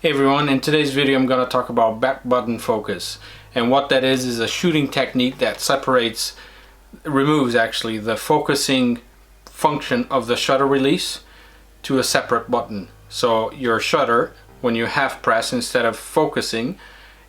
Hey everyone, in today's video I'm going to talk about back button focus, and what that is a shooting technique that removes actually the focusing function of the shutter release to a separate button. So your shutter, when you half press, instead of focusing,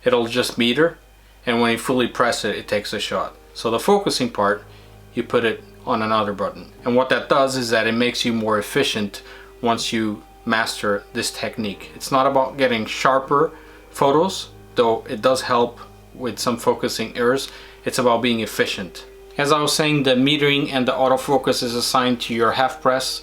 it'll just meter, and when you fully press it, it takes a shot. So the focusing part, you put it on another button, and what that does is that it makes you more efficient once you master this technique. It's not about getting sharper photos, though it does help with some focusing errors. It's about being efficient. As I was saying, the metering and the autofocus is assigned to your half press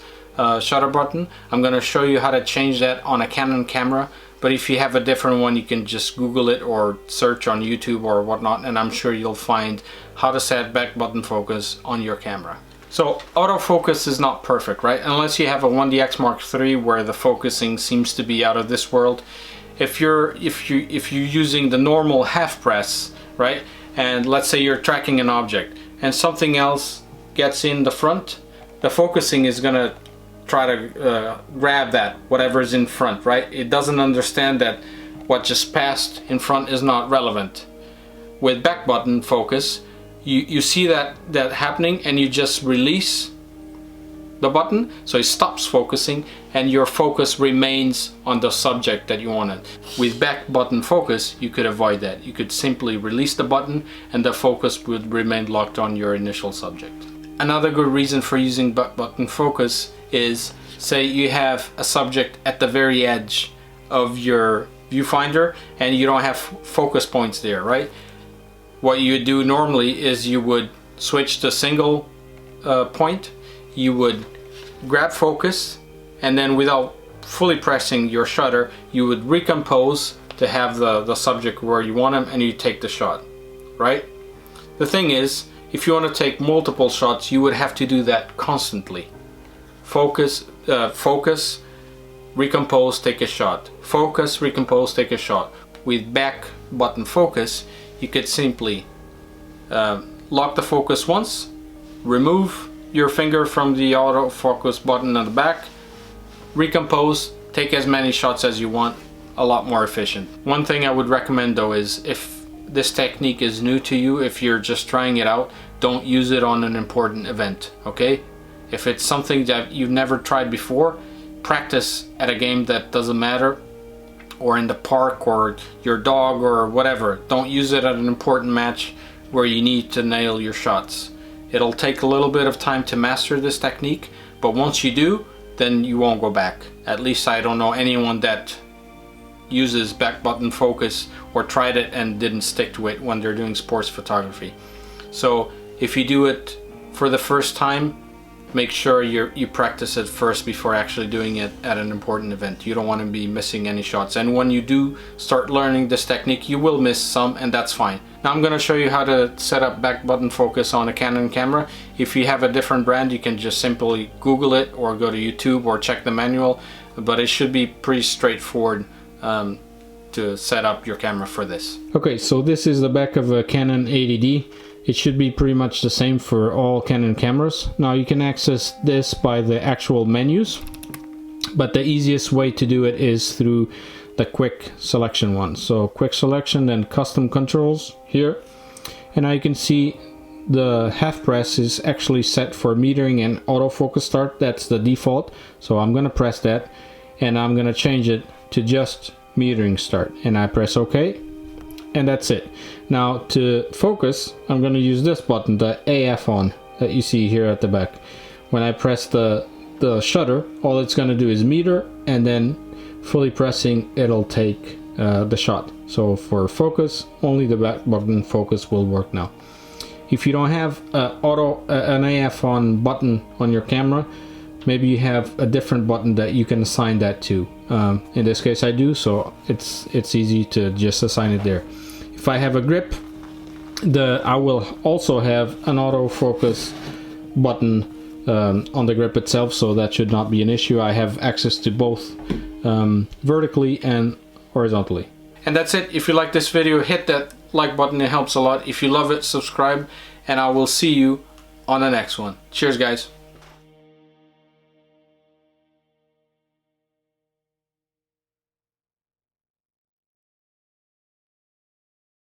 shutter button. I'm going to show you how to change that on a Canon camera, but if you have a different one, you can just Google it or search on YouTube or whatnot, and I'm sure you'll find how to set back button focus on your camera. So autofocus is not perfect, right? Unless you have a 1DX Mark III where the focusing seems to be out of this world. If you're using the normal half press, right? And let's say you're tracking an object and something else gets in the front, the focusing is gonna try to grab that, whatever's in front, right? It doesn't understand that what just passed in front is not relevant. With back button focus, you see that happening, and you just release the button, so it stops focusing and your focus remains on the subject that you wanted. With back button focus, you could avoid that. You could simply release the button and the focus would remain locked on your initial subject. Another good reason for using back button focus is, say you have a subject at the very edge of your viewfinder and you don't have focus points there, right? What you would do normally is you would switch to single point, you would grab focus, and then without fully pressing your shutter, you would recompose to have the subject where you want him, and you take the shot, right? The thing is, if you want to take multiple shots, you would have to do that constantly. Focus, recompose, take a shot. Focus, recompose, take a shot. With back button focus, you could simply lock the focus once, remove your finger from the autofocus button on the back, recompose, take as many shots as you want, a lot more efficient. One thing I would recommend though is, if this technique is new to you, if you're just trying it out, don't use it on an important event, okay? If it's something that you've never tried before, practice at a game that doesn't matter, or in the park, or your dog, or whatever. Don't use it at an important match where you need to nail your shots. It'll take a little bit of time to master this technique, but once you do, then you won't go back. At least I don't know anyone that uses back button focus or tried it and didn't stick to it when they're doing sports photography. So if you do it for the first time, make sure you practice it first before actually doing it at an important event. You don't want to be missing any shots, and when you do start learning this technique, you will miss some, and that's fine. Now I'm going to show you how to set up back button focus on a Canon camera. If you have a different brand, you can just simply Google it or go to YouTube or check the manual, but it should be pretty straightforward to set up your camera for this. Okay, so this is the back of a Canon 80D. It should be pretty much the same for all Canon cameras. Now you can access this by the actual menus, but the easiest way to do it is through the quick selection one. So quick selection, then custom controls here, and now you can see the half press is actually set for metering and autofocus start. That's the default, so I'm gonna press that, and I'm gonna change it to just metering start, and I press OK, and that's it. Now to focus, I'm going to use this button, the AF on, that you see here at the back. When I press the shutter, all it's going to do is meter, and then fully pressing, it'll take the shot. So for focus, only the back button focus will work now. If you don't have an AF on button on your camera, maybe you have a different button that you can assign that to. In this case I do, so it's easy to just assign it there. If I have a grip, I will also have an autofocus button on the grip itself, so that should not be an issue. I have access to both vertically and horizontally. And that's it. If you like this video, hit that like button, it helps a lot. If you love it, subscribe, and I will see you on the next one. Cheers guys.